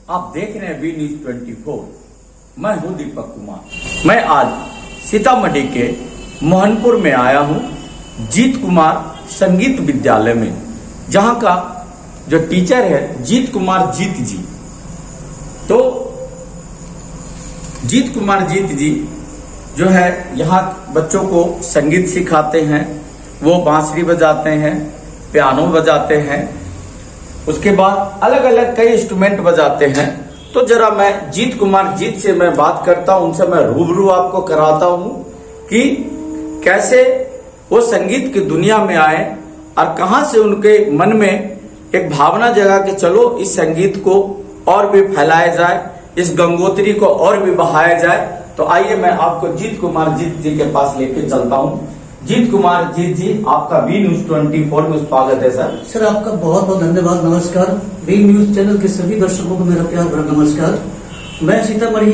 आप देख रहे हैं वी न्यूज 24। मैं हूं दीपक कुमार। मैं आज सीतामढ़ी के मोहनपुर में आया हूं, जीत कुमार संगीत विद्यालय में, जहां का जो टीचर है जीत कुमार जीत जी। तो जीत कुमार जीत जी जो है यहाँ बच्चों को संगीत सिखाते हैं। वो बांसुरी बजाते हैं, पियानो बजाते हैं, उसके बाद अलग अलग कई इंस्ट्रूमेंट बजाते हैं। तो जरा मैं जीत कुमार जीत से मैं बात करता हूं, उनसे मैं रूबरू आपको कराता हूं कि कैसे वो संगीत की दुनिया में आए और कहां से उनके मन में एक भावना जगा कि चलो इस संगीत को और भी फैलाया जाए, इस गंगोत्री को और भी बहाया जाए। तो आइए मैं आपको जीत कुमार जीत जी के पास लेके चलता हूं। जीत कुमार जीत जी, आपका वी न्यूज 24 में स्वागत है सर। सर आपका बहुत बहुत धन्यवाद, नमस्कार। वी न्यूज चैनल के सभी दर्शकों को मेरा प्यार भरा नमस्कार। मैं सीतामढ़ी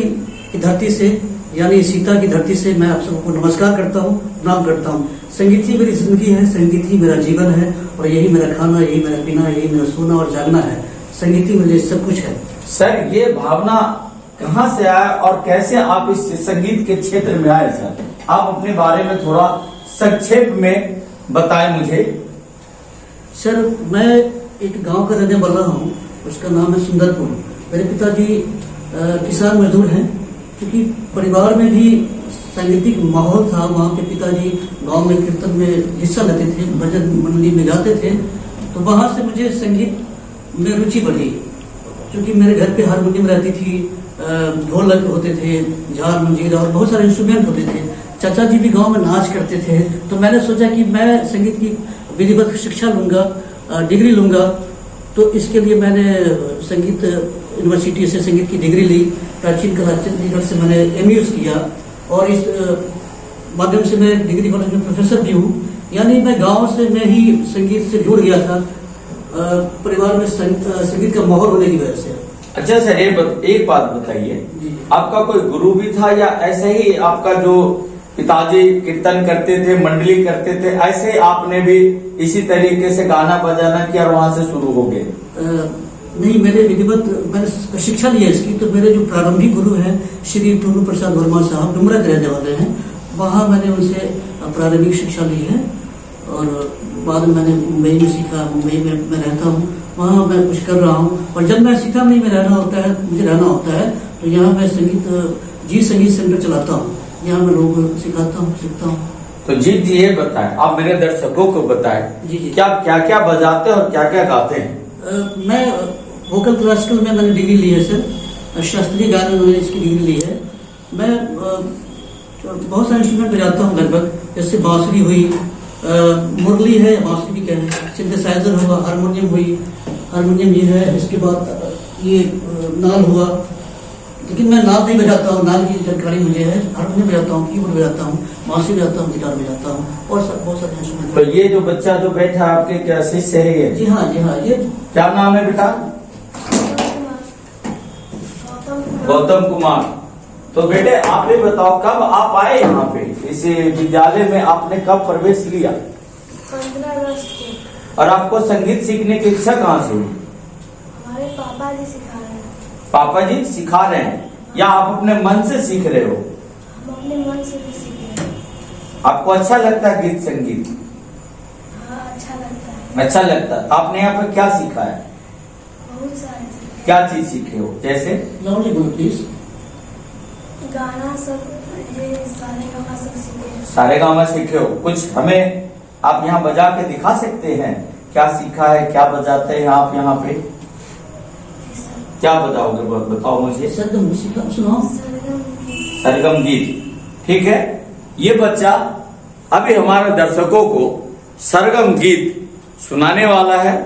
की धरती से यानी सीता की धरती से मैं आप सबको नमस्कार करता हूँ, प्रणाम करता हूँ। संगीत ही मेरी जिंदगी है, संगीत ही मेरा जीवन है और यही मेरा खाना, यही मेरा पीना, यही मेरा सोना और जागना है। संगीत ही मेरे सब कुछ है। सर ये भावना कहाँ से आया और कैसे आप इस संगीत के क्षेत्र में आए सर? आप अपने बारे में थोड़ा संक्षेप में बताएं मुझे। सर मैं एक गांव का रहने वाला हूँ, उसका नाम है सुंदरपुर। मेरे पिताजी किसान मजदूर हैं। क्योंकि परिवार में भी सांगीतिक माहौल था, वहाँ के पिताजी गांव में कीर्तन में हिस्सा लेते थे, भजन मंडली में जाते थे। तो वहाँ से मुझे संगीत में रुचि बढ़ी। क्योंकि मेरे घर पे हारमोनियम रहती थी, ढोलक होते थे, झाल मंजीरा और बहुत सारे इंस्ट्रूमेंट होते थे। चाचा जी भी गांव में नाच करते थे। तो मैंने सोचा कि मैं संगीत की विधिवत शिक्षा लूंगा, डिग्री लूंगा। तो इसके लिए मैंने संगीत यूनिवर्सिटी से संगीत की डिग्री ली। प्राचीन कला चंडीगढ़ से मैंने MUS किया और इस माध्यम से मैं डिग्री कॉलेज में प्रोफेसर भी हूँ। यानी मैं गाँव से मैं ही संगीत से जुड़ गया था, परिवार में संगीत का माहौल होने की वजह से। अच्छा सर, एक बात बताइए, आपका कोई गुरु भी था या ऐसे ही आपका जो पिताजी कीर्तन करते थे, मंडली करते थे, ऐसे आपने भी इसी तरीके से गाना बजाना किया और वहां से शुरू हो गए? नहीं, मैंने विधिवत मैंने शिक्षा ली है इसकी। तो मेरे जो प्रारंभिक गुरु हैं श्री टूनू प्रसाद वर्मा साहब, डुमरा के रहने वाले हैं, वहाँ मैंने उनसे प्रारंभिक शिक्षा ली है। और बाद में मैंने मुंबई में सीखा। मुंबई में मैं रहता हूँ, वहाँ मैं कुछ कर रहा हूँ। और जब मैं सीतामढ़ी में रहना होता है, मुझे रहना होता है, तो यहाँ मैं संगीत सेंटर चलाता हूँ। यहाँ मैं लोगों को सिखाता हूँ, सीखता हूँ। तो जीत जी ये बताएं, आप मेरे दर्शकों को बताएं जी। क्या क्या बजाते हैं और क्या क्या गाते हैं? मैं वोकल क्लासिकल में मैंने डिग्री ली है सर, शास्त्रीय गाने में मैंने इसकी डिग्री ली है। मैं बहुत सारे इंस्ट्रूमेंट बजाता हूँ लगभग, जैसे बांसुरी हुई, मुरली है, बांसुरी भी कहें, सिंथेसाइजर हुआ, हारमोनियम ये है। इसके बाद ये नाल हुआ, लेकिन मैं नाल नहीं बजाता हूँ, नाल की जानकारी मुझे है। हारमोनियम बजाता हूँ, कीबोर्ड बजाता हूँ, बांसुरी बजाता हूँ, गिटार बजाता हूँ और बहुत सारे इंस्ट्रूमेंट। तो ये जो बच्चा जो बैठा आपके क्या शिष्य है ये? जी हाँ, ये क्या नाम है बेटा? गौतम कुमार। तो बेटे आप ये बताओ, कब आप आए यहाँ पे इस विद्यालय में, आपने कब प्रवेश लिया? 15 अगस्त को। और आपको संगीत सीखने की इच्छा कहाँ से हुई? हमारे पापा जी सिखा रहे हैं। पापा जी सिखा रहे हैं या आप अपने मन से सीख रहे हो? हम अपने मन से भी सीख रहे हैं। आपको अच्छा लगता है गीत संगीत? हाँ, अच्छा लगता है। अच्छा लगता है। आपने यहाँ पे क्या सीखा है? बहुत सारे सीखे। क्या चीज सीखे हो? जैसे लाउडली बोलो प्लीज। गाना सब, ये सारे गाना सब सीखे हैं। सारे गाँव सीखे हो? कुछ हमें आप यहाँ बजा के दिखा सकते हैं? क्या सीखा है, क्या बजाते हैं आप यहाँ पे? क्या बजाओगे, बताओ मुझे। सरगम सुनाओ। सरगम गीत, ठीक है। ये बच्चा अभी हमारे दर्शकों को सरगम गीत सुनाने वाला है।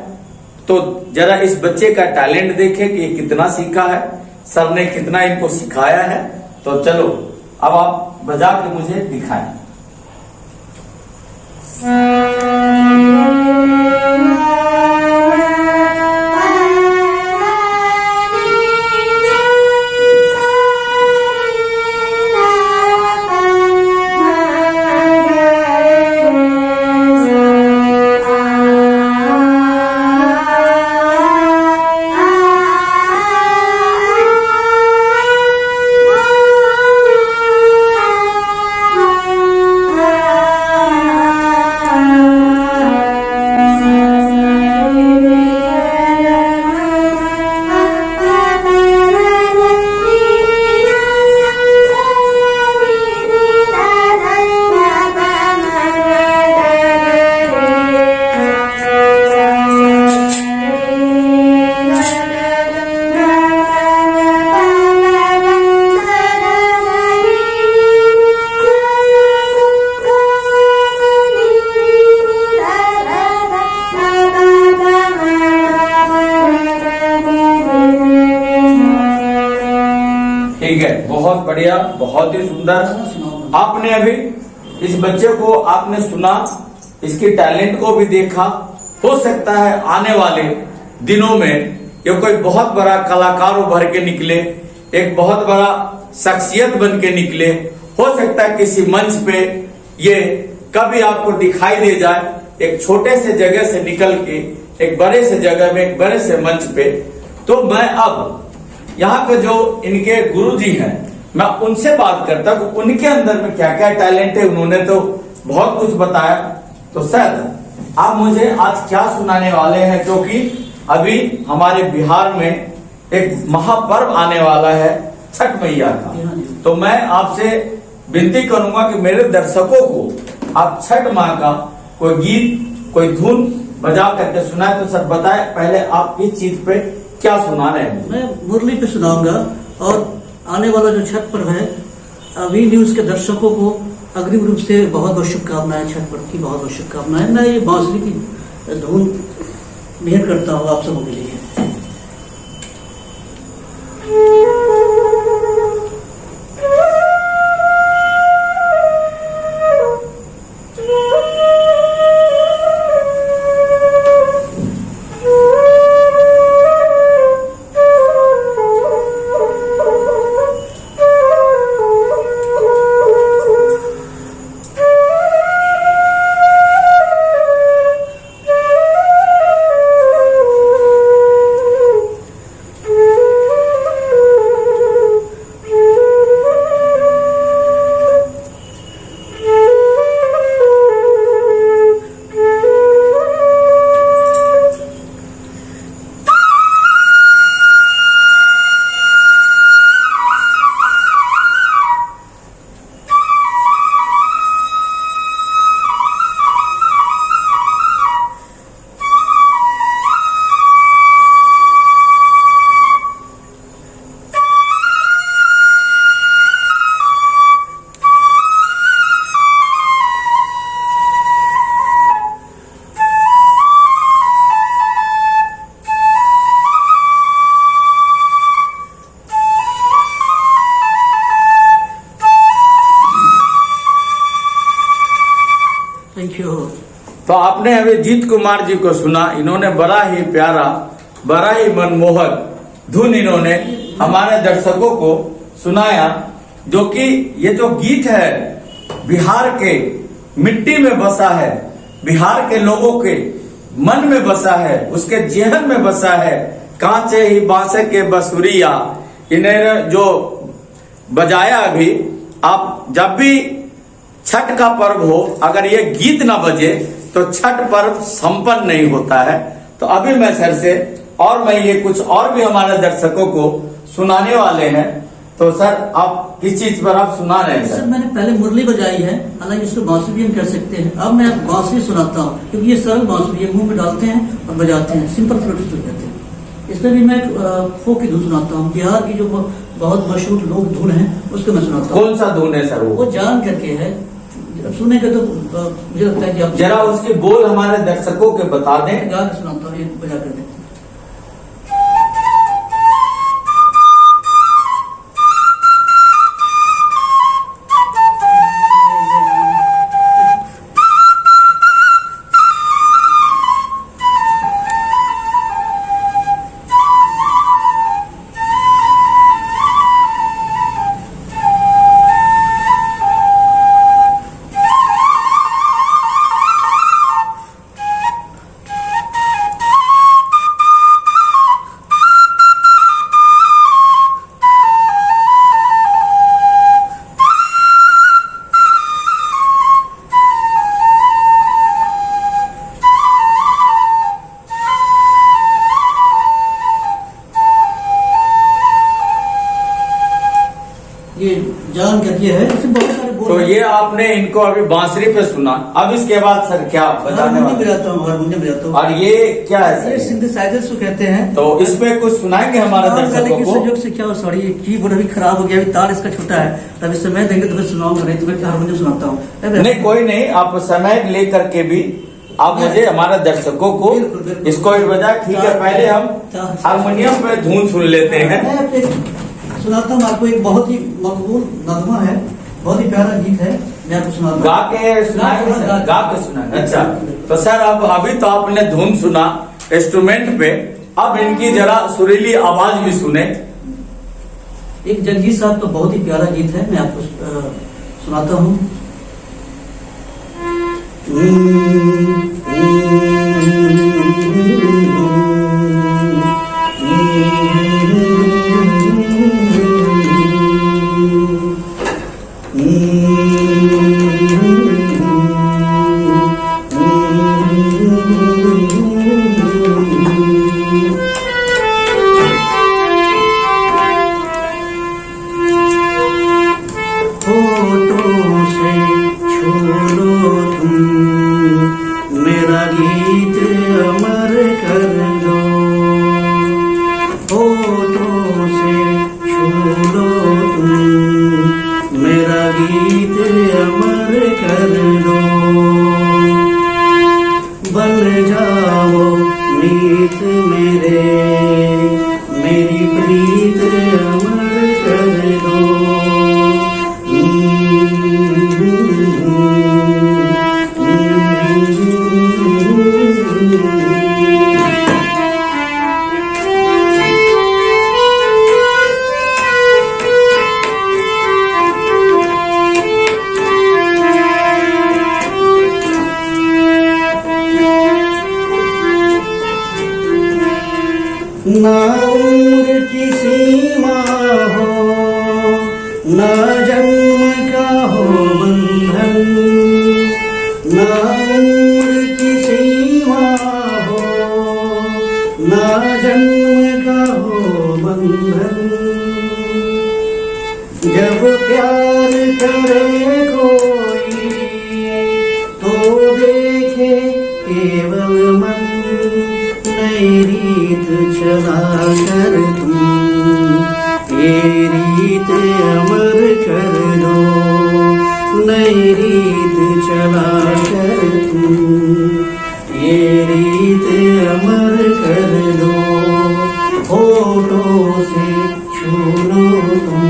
तो जरा इस बच्चे का टैलेंट देखें कि ये कितना सीखा है, सर ने कितना इनको सिखाया है। तो चलो अब आप बजा के मुझे दिखाएं। ठीक है, बहुत बढ़िया, बहुत ही सुंदर। आपने अभी इस बच्चे को आपने सुना, इसकी टैलेंट को भी देखा। हो सकता है आने वाले दिनों में ये कोई बहुत बड़ा कलाकार उभर के निकले, एक बहुत बड़ा शख्सियत बन के निकले। हो सकता है किसी मंच पे ये कभी आपको दिखाई दे जाए, एक छोटे से जगह से निकल के एक बड़े से जगह में, एक बड़े से मंच पे। तो मैं अब यहाँ पे जो इनके गुरुजी हैं, मैं उनसे बात करता हूँ उनके अंदर में क्या क्या टैलेंट है। उन्होंने तो बहुत कुछ बताया। तो सर, आप मुझे आज क्या सुनाने वाले हैं, क्योंकि अभी हमारे बिहार में एक महापर्व आने वाला है छठ मैया का। तो मैं आपसे विनती करूंगा कि मेरे दर्शकों को आप छठ माँ का कोई गीत, कोई धुन बजा करके सुनाए। तो सर बताए पहले आप इस चीज पे क्या सुना रहे हैं? मैं मुरली पे सुनाऊंगा। और आने वाला जो छठ पर्व है, अभी न्यूज के दर्शकों को अग्रिम रूप से बहुत बहुत शुभकामनाएं, छठ पर्व की बहुत बहुत शुभकामनाएं। मैं ये बांसुरी की धुन मेहर करता हूँ आप सबों के लिए। Thank you. तो आपने अभी जीत कुमार जी को सुना। इन्होंने बड़ा ही प्यारा, बड़ा ही मनमोहक धुन इन्होंने हमारे दर्शकों को सुनाया, जो कि ये जो गीत है बिहार के मिट्टी में बसा है, बिहार के लोगों के मन में बसा है, उसके जेहन में बसा है। कांचे ही बांसे के बसुरिया, इन्हें जो बजाया अभी। आप जब भी छठ का पर्व हो, अगर ये गीत ना बजे तो छठ पर्व संपन्न नहीं होता है। तो अभी मैं सर से और मैं ये कुछ और भी हमारे दर्शकों को सुनाने वाले हैं। तो सर आप किस चीज पर आप सुना रहे हैं? सर मैंने पहले मुरली बजाई है, हालांकि इसको बांसुरी भी हम कर सकते हैं। अब मैं बांसुरी सुनाता हूँ, क्योंकि ये सरल बांसुरी है, मुंह में डालते हैं और बजाते हैं, सिंपल फ्लूट कहते हैं। इसमें भी मैं फोक की धुन सुनाता हूँ। बिहार की जो बहुत मशहूर लोक धुन है उसको मैं सुनाता हूँ। कौन सा धुन है सर? वो जान करके है, सुनेंगे तो मुझे लगता है कि आप जरा उसके बोल हमारे दर्शकों के बता दें। गा के सुनाता हूँ, बजा कर देते हैं। ये जान करके है, इसमें बहुत सारे बोल तो ये आपने इनको अभी बांसुरी पे सुना। अब इसके बाद सर क्या बजाने वाले? बजाता हूँ, हारमोनियम बजाता हूँ। और ये क्या है ये सर? सिंथेसाइजर को कहते हैं। तो इसमें कुछ सुनाएंगे हमारे दर्शकों को? संयोग से क्या हो, सॉरी कीबोर्ड अभी खराब हो गया, अभी तार इसका छोटा है, तब इस समय देंगे तो फिर सुनाऊंगा, नहीं तो मैं हारमोनियम सुनाता हूँ। नहीं कोई नहीं, आप समय लेकर के भी आप मुझे हमारे दर्शकों को बिल्कुल, बिल्कुल। इसको भी बजा। ठीक है, पहले हम हारमोनियम पे धुन सुन लेते हैं। सुनाता हूँ आपको, एक बहुत ही मकबूल नगमा है, बहुत ही प्यारा गीत है, मैं आपको सुनाता गा हूँ। के सुनाएंगे, गा के सुनाएंगे। अच्छा, तो सर अब अभी तो आपने धुन सुना इंस्ट्रूमेंट पे, अब इनकी जरा सुरीली आवाज भी सुने। एक जगजीत साहब का बहुत ही प्यारा गीत है, मैं आपको सुनाता हूँ। ना उम्र की सीमा हो, ना जन्म का हो बंधन, ना उम्र की सीमा हो, ना जन्म का हो बंधन। जब प्यार करे कोई तो देखे केवल मन, नई रीत चला कर तुम ये रीत अमर कर दो, नई रीत चला कर तुम ये रीत अमर कर दो। होठों से छू लो तुम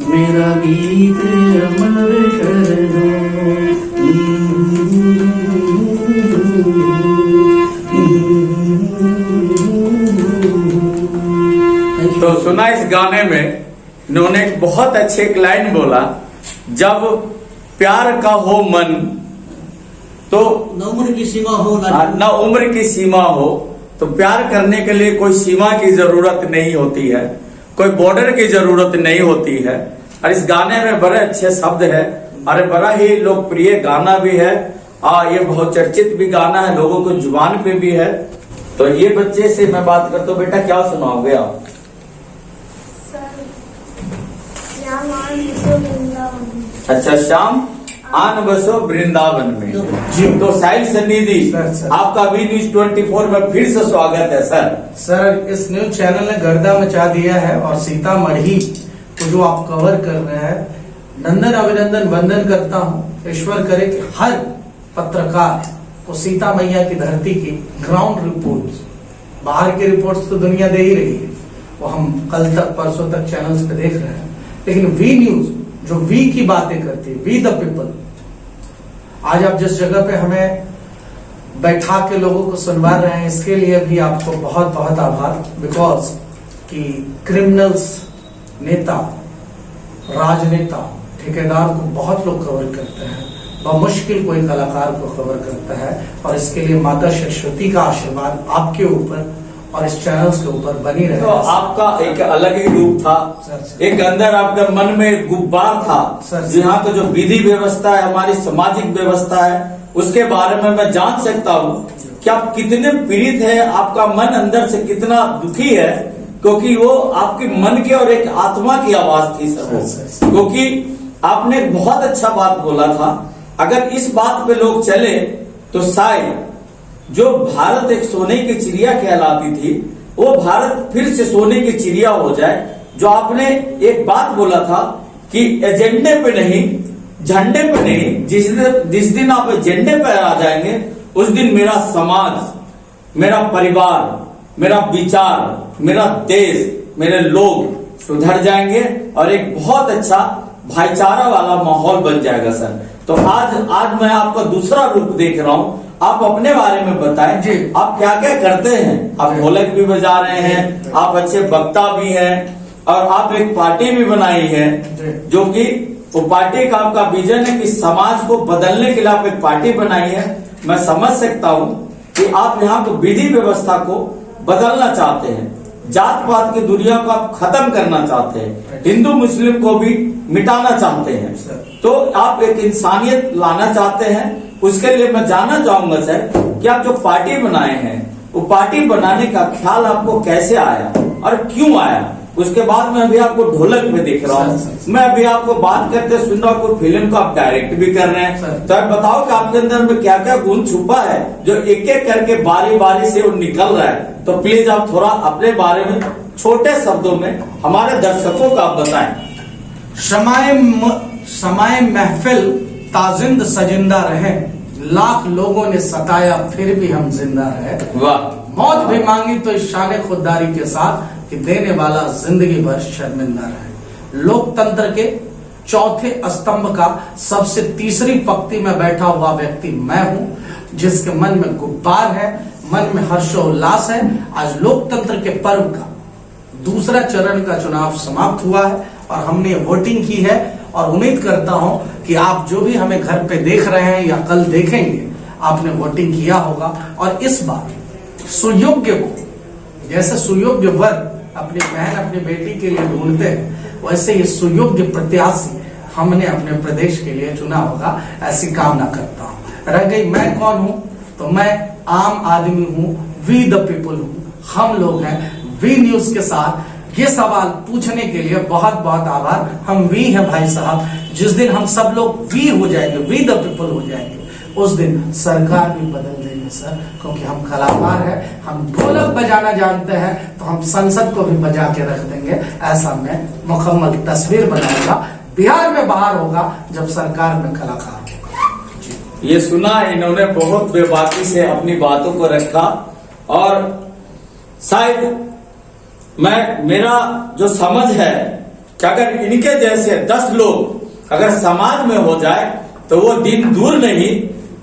मेरा गीत अमर कर दो। तो सुना इस गाने में इन्होंने एक बहुत अच्छे एक लाइन बोला, जब प्यार का हो मन तो न उम्र की सीमा हो न उम्र की सीमा हो, तो प्यार करने के लिए कोई सीमा की जरूरत नहीं होती है, कोई बॉर्डर की जरूरत नहीं होती है। और इस गाने में बड़े अच्छे शब्द है और बड़ा ही लोकप्रिय गाना भी है, ये बहुत चर्चित भी गाना है, लोगों को जुबान पे भी है। तो ये बच्चे से मैं बात करता हूँ, बेटा क्या सुनाओगे आप? अच्छा, शाम आन बसो वृंदावन में जी। तो साहिल सन्निधि, आपका वी न्यूज 24 में फिर से स्वागत है सर। सर, इस न्यूज चैनल ने गर्दा मचा दिया है और सीतामढ़ी को जो आप कवर कर रहे हैं, नंदन अभिनंदन वंदन करता हूँ। ईश्वर करे कि हर पत्रकार को सीता मैया की धरती की ग्राउंड रिपोर्ट्स, बाहर की रिपोर्ट्स तो दुनिया दे ही रही है, वो हम कल तक परसों तक चैनल्स पे देख रहे हैं, लेकिन वी न्यूज जो वी की बातें करती है, वी द पीपल, आज आप जिस जगह पे हमें बैठा के लोगों को सुनवा रहे हैं, इसके लिए भी आपको बहुत बहुत आभार। बिकॉज कि क्रिमिनल्स, नेता, राजनेता, ठेकेदार को बहुत लोग कवर करते हैं, बमुश्किल कोई कलाकार को कवर करता है, और इसके लिए माता सरस्वती का आशीर्वाद आपके ऊपर और इस चैनल्स के ऊपर बनी रहे। तो आपका एक अलग ही रूप था, एक अंदर आपके मन में एक गुब्बार था, यहाँ तो जो विधि व्यवस्था है, हमारी सामाजिक व्यवस्था है, उसके बारे में मैं जान सकता हूँ कि आप कितने पीड़ित है, आपका मन अंदर से कितना दुखी है, क्योंकि वो आपके मन के और एक आत्मा की आवाज थी सर। क्योंकि आपने बहुत अच्छा बात बोला था, अगर इस बात पे लोग चले तो शायद जो भारत एक सोने की चिड़िया कहलाती थी, वो भारत फिर से सोने की चिड़िया हो जाए। जो आपने एक बात बोला था कि एजेंडे पे नहीं, झंडे पे नहीं, जिस दिन आप एजेंडे पे आ जाएंगे, उस दिन मेरा समाज, मेरा परिवार, मेरा विचार, मेरा देश, मेरे लोग सुधर जाएंगे और एक बहुत अच्छा भाईचारा वाला माहौल बन जाएगा सर। तो आज मैं आपका दूसरा रूप देख रहा हूँ। आप अपने बारे में बताएं जी, आप क्या क्या करते हैं? आप ढोलक भी बजा रहे हैं, आप अच्छे वक्ता भी हैं और आप एक पार्टी भी बनाई है, जो कि वो पार्टी का आपका विजन है कि समाज को बदलने के लिए आप एक पार्टी बनाई है। मैं समझ सकता हूँ कि आप यहाँ को विधि व्यवस्था को बदलना चाहते हैं, जात पात की दुनिया को आप खत्म करना चाहते हैं, हिंदू मुस्लिम को भी मिटाना चाहते हैं, तो आप एक इंसानियत लाना चाहते हैं। उसके लिए मैं जानना चाहूंगा सर कि आप जो पार्टी बनाए हैं, वो पार्टी बनाने का ख्याल आपको कैसे आया और क्यों आया? उसके बाद में अभी आपको ढोलक में देख रहा हूँ, मैं अभी आपको बात करते सुन रहा हूँ, कोई फिल्म को आप डायरेक्ट भी कर रहे हैं, तो आप बताओ कि आपके अंदर में क्या क्या गुण छुपा है जो एक एक करके बारी बारी से वो निकल रहा है। तो प्लीज आप थोड़ा अपने बारे में छोटे शब्दों में हमारे दर्शकों को आप बताएं। समाए महफिल ताजिंद सजिंदा रहे, लाख लोगों ने सताया फिर भी हम जिंदा रहे। वाह। मौत भी मांगी तो इस शान खुददारी के साथ कि देने वाला जिंदगी भर शर्मिंदा रहे। लोकतंत्र के चौथे स्तंभ का सबसे तीसरी पंक्ति में बैठा हुआ व्यक्ति मैं हूं, जिसके मन में गुब्बार है, मन में हर्षोल्लास है। आज लोकतंत्र के पर्व का दूसरा चरण का चुनाव समाप्त हुआ है और हमने वोटिंग की है और उम्मीद करता हूं कि आप जो भी हमें घर पे देख रहे हैं या कल देखेंगे, आपने वोटिंग किया होगा। और इस बार सुयोग्य को, जैसे सुयोग्य वर अपनी बहन अपनी बेटी के लिए ढूंढते हैं, वैसे ये सुयोग्य प्रत्याशी हमने अपने प्रदेश के लिए चुना होगा, ऐसी कामना करता हूं। रह गई मैं कौन हूं, तो मैं आम आदमी हूं, वी द पीपुल हूं, हम लोग हैं। वी न्यूज के साथ ये सवाल पूछने के लिए बहुत बहुत आभार। हम वी हैं भाई साहब। जिस दिन हम सब लोग वी हो जाएंगे, वी द पीपुल हो जाएंगे, उस दिन सरकार भी बदल देंगे सर, क्योंकि हम कलाकार हैं, हम ढोलक बजाना जानते हैं, तो हम संसद को भी बजा के रख देंगे। ऐसा मैं मुकम्मल तस्वीर बनाऊंगा। बिहार में बाहर होगा जब सरकार में कलाकार होगा। ये सुना, इन्होंने बहुत बेबाकी से अपनी बातों को रखा और शायद मेरा जो समझ है कि अगर इनके जैसे 10 लोग अगर समाज में हो जाए तो वो दिन दूर नहीं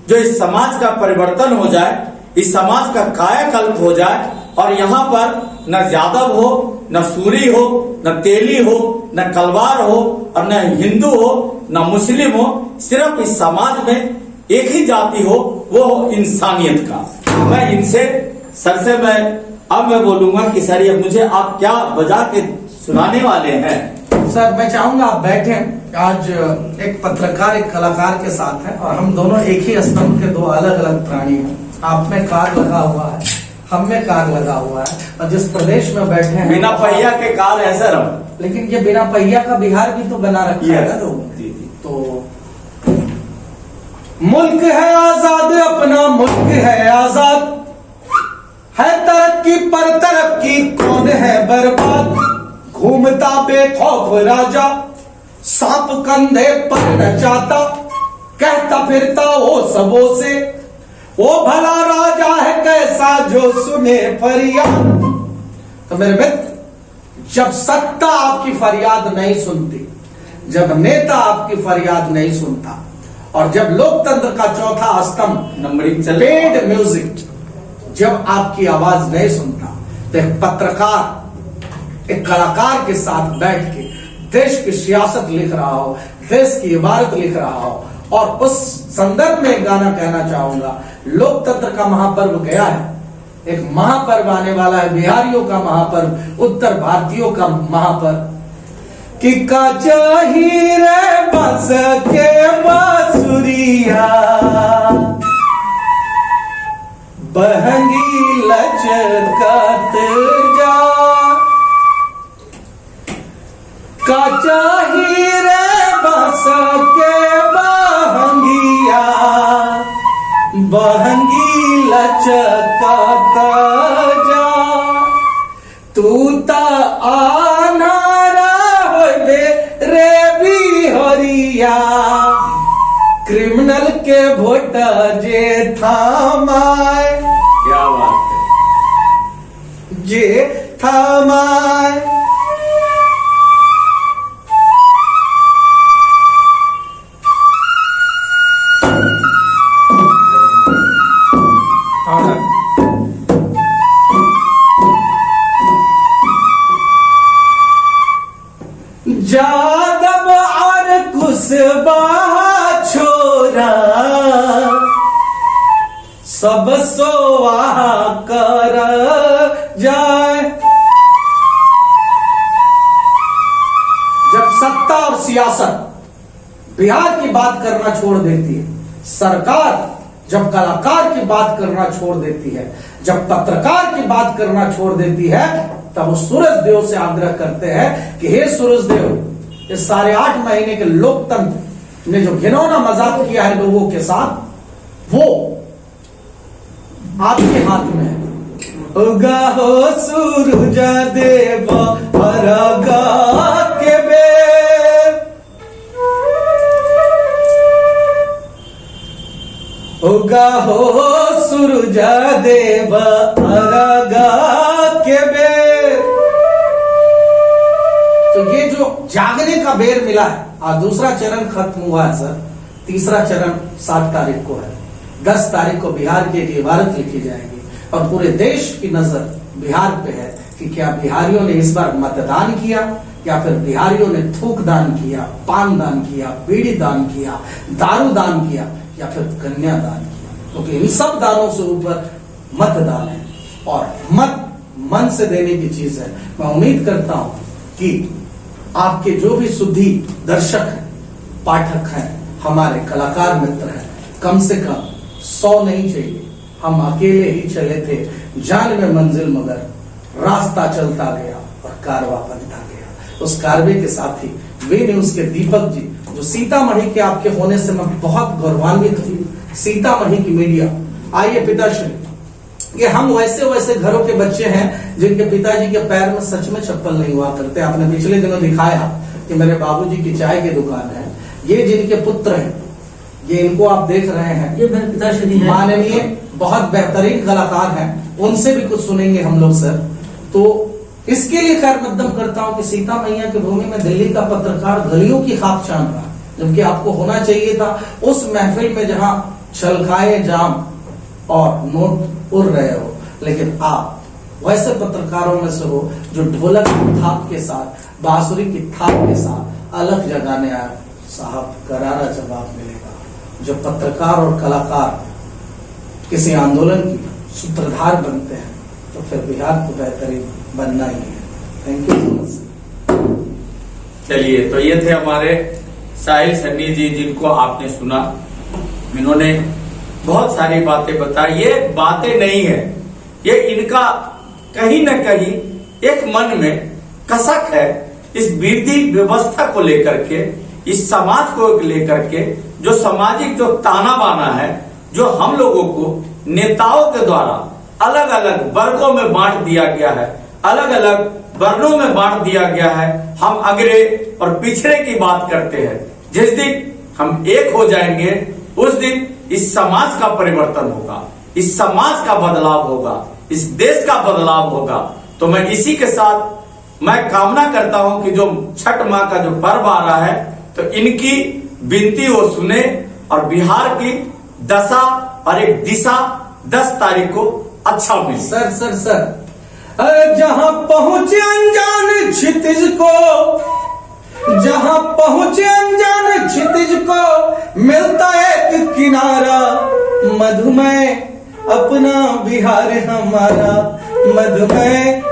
जो इस समाज का परिवर्तन हो जाए, इस समाज का कायाकल्प हो जाए और यहाँ पर न यादव हो, न सूरी हो, न तेली हो, न कलवार हो और न हिंदू हो, न मुस्लिम हो, सिर्फ इस समाज में एक ही जाति हो, वो हो इंसानियत का। मैं इनसे सर से मैं बोलूंगा कि सर ये मुझे आप क्या बजा के सुनाने वाले हैं? सर मैं चाहूंगा आप बैठे। आज एक पत्रकार एक कलाकार के साथ है और हम दोनों एक ही स्तंभ के दो अलग अलग प्राणी हैं। आप में कार लगा हुआ है, हम में कार लगा हुआ है, और जिस प्रदेश में बैठे हैं बिना पहिया के कार है सर हम। लेकिन ये बिना पहिया का बिहार भी तो बना रखा है ना। तो मुल्क है आजाद, अपना मुल्क है आजाद, है तरक्की पर तरक्की कौन है बर्बाद। घूमता बेखौफ राजा, सांप कंधे पर नचाता, कहता फिरता वो सबों से, वो भला राजा है कैसा जो सुने फरियाद। तो मेरे मित्र, जब सत्ता आपकी फरियाद नहीं सुनती, जब नेता आपकी फरियाद नहीं सुनता, और जब लोकतंत्र का चौथा स्तंभ नंबरिंग चल पेड म्यूजिक जब आपकी आवाज नहीं सुनता, तो एक पत्रकार एक कलाकार के साथ बैठ के देश की सियासत लिख रहा हो, देश की इबारत लिख रहा हो, और उस संदर्भ में एक गाना कहना चाहूंगा। लोकतंत्र का महापर्व गया है, एक महापर्व आने वाला है, बिहारियों का महापर्व, उत्तर भारतीयों का महापर्व। कि काचा हीरे बस के बांसुरिया, बहंगी लचकत जा, काचा हीरे बस के बहंगिया, बहंगी लचकत जा। तू ता आना रे बिहरिया, क्रिमिनल के वोट जे थामाए, क्या बात है, जे थामाए। जादब और कुसबा छोरा सब सोआ कर जाए। जब सत्ता और सियासत बिहार की बात करना छोड़ देती है, सरकार जब कलाकार की बात करना छोड़ देती है, जब पत्रकार की बात करना छोड़ देती है, तब वो सूरज देव से आग्रह करते हैं कि हे सूरज देव, इस 8.5 महीने के लोकतंत्र ने जो घिनौना मजाक किया है लोगों के साथ, वो आपके हाथ में है। उगा हो सूरज देव हरगा के बेर, उगा हो सूरज देव हरगा के बेर। तो ये जो जागने का बेर मिला है, आज दूसरा चरण खत्म हुआ है सर, तीसरा चरण 7 तारीख को है। 10 तारीख को बिहार की एक इबारत लिखी जाएगी और पूरे देश की नजर बिहार पे है कि क्या बिहारियों ने इस बार मतदान किया या फिर बिहारियों ने थूक दान किया, पान दान किया, बीड़ी दान किया, दारू दान किया या फिर कन्या दान किया। क्योंकि इन सब दानों से ऊपर मतदान है और मत मन से देने की चीज है। मैं उम्मीद करता हूं कि आपके जो भी सुधी दर्शक हैं, पाठक हैं, हमारे कलाकार मित्र हैं, कम से कम 100 नहीं चाहिए, हम अकेले ही चले थे जान में मंजिल, मगर रास्ता चलता गया और कारवा बनता गया। उस कारवे के साथ ही वे न्यूज के दीपक जी, जो सीतामढ़ी के आपके होने से मैं बहुत गौरवान्वित हूँ। सीतामढ़ी की मीडिया, आइए पिताश्री, ये हम वैसे घरों के बच्चे हैं जिनके पिताजी के पैर में सच में चप्पल नहीं हुआ करते। आपने पिछले दिनों दिखाया कि मेरे बाबूजी की चाय की दुकान है। ये जिनके पुत्र हैं, ये इनको आप देख रहे हैं, ये मेरे पिताश्री हैं, माननीय बहुत बेहतरीन कलाकार हैं, उनसे भी कुछ सुनेंगे हम लोग सर। तो इसके लिए खैर मकदम करता हूं कि सीता मैया की भूमि में दिल्ली का पत्रकार गलियों की खाक छान रहा, जबकि आपको होना चाहिए था उस महफिल में जहां छलकाए जाम और नोट उड़ रहे हो, लेकिन आप वैसे पत्रकारों में से हो जो ढोलक की थाप के साथ, बांसुरी की थाप के साथ अलग जगाने आए। साहब, करारा जवाब मिलेगा। जो पत्रकार और कलाकार किसी आंदोलन की सूत्रधार बनते हैं तो फिर बिहार को बेहतरीन बनना ही है। Thank you so much. चलिए, तो ये थे हमारे साहिल सन्नी जी, जिनको आपने सुना। इन्होंने बहुत सारी बातें बताई। ये बातें नहीं है, ये इनका कहीं न कहीं एक मन में कसक है इस विधि व्यवस्था को लेकर के, इस समाज को लेकर के, जो सामाजिक जो ताना बाना है, जो हम लोगों को नेताओं के द्वारा अलग अलग वर्गों में बांट दिया गया है, अलग अलग वर्णों में बांट दिया गया है। हम अगड़े और पिछड़े की बात करते हैं। जिस दिन हम एक हो जाएंगे उस दिन इस समाज का परिवर्तन होगा, इस समाज का बदलाव होगा, इस देश का बदलाव होगा। तो मैं इसी के साथ मैं कामना करता हूं कि जो छठ माँ का जो पर्व आ रहा है, तो इनकी विनती वो सुने और बिहार की दशा और एक दिशा 10 तारीख को अच्छा मिले। सर जहां पहुंचे अनजान क्षितिज को, जहां पहुंचे अनजान क्षितिज को मिलता एक किनारा। मधुमय अपना बिहार हमारा, मधुमय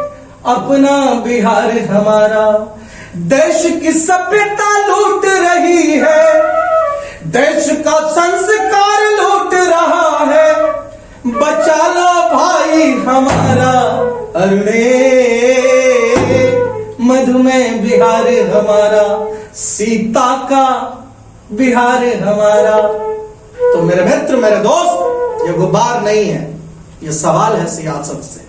अपना बिहार हमारा। देश की सभ्यता लूट रही है, देश का संस्कार लूट रहा है। बचा लो भाई हमारा, अरे मधुमय बिहार हमारा, सीता का बिहार हमारा। तो मेरे मित्र, मेरे दोस्त, ये गुब्बार नहीं है, ये सवाल है सियासत से।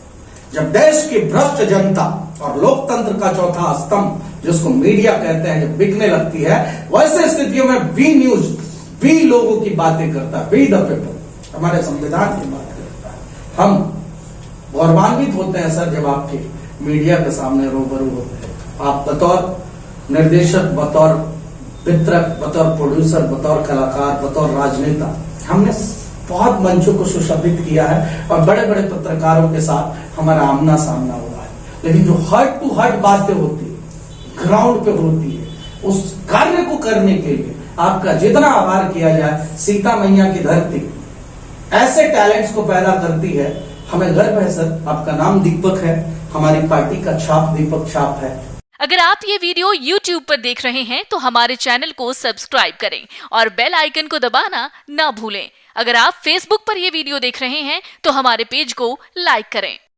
जब देश की भ्रष्ट जनता और लोकतंत्र का चौथा स्तंभ, जिसको मीडिया कहते हैं, जब बिकने लगती है, वैसे स्थितियों में वी न्यूज वी लोगों की बातें करता है, वी द पीपल, हमारे संविधान की बात करता है। हम गौरवान्वित होते हैं सर जब आपके मीडिया के सामने रूबरू होते हैं। आप बतौर निर्देशक, बतौर वितरक, बतौर प्रोड्यूसर, बतौर कलाकार, बतौर राजनेता, हमने बहुत मंचों को सुशोभित किया है और बड़े बड़े पत्रकारों के साथ हमारा आमना सामना हुआ है। लेकिन जो हार्ट टू हार्ट बातें होती है, ग्राउंड पे होती है, उस कार्य को करने के लिए आपका जितना आभार किया जाए, सीता मैया की धरती ऐसे टैलेंट्स को पैदा करती है। हमें गर्व है सर, आपका नाम दीपक है, हमारी पार्टी का छाप दीपक छाप है। अगर आप ये वीडियो YouTube पर देख रहे हैं तो हमारे चैनल को सब्सक्राइब करें और बेल आइकन को दबाना ना भूलें। अगर आप Facebook पर ये वीडियो देख रहे हैं तो हमारे पेज को लाइक करें।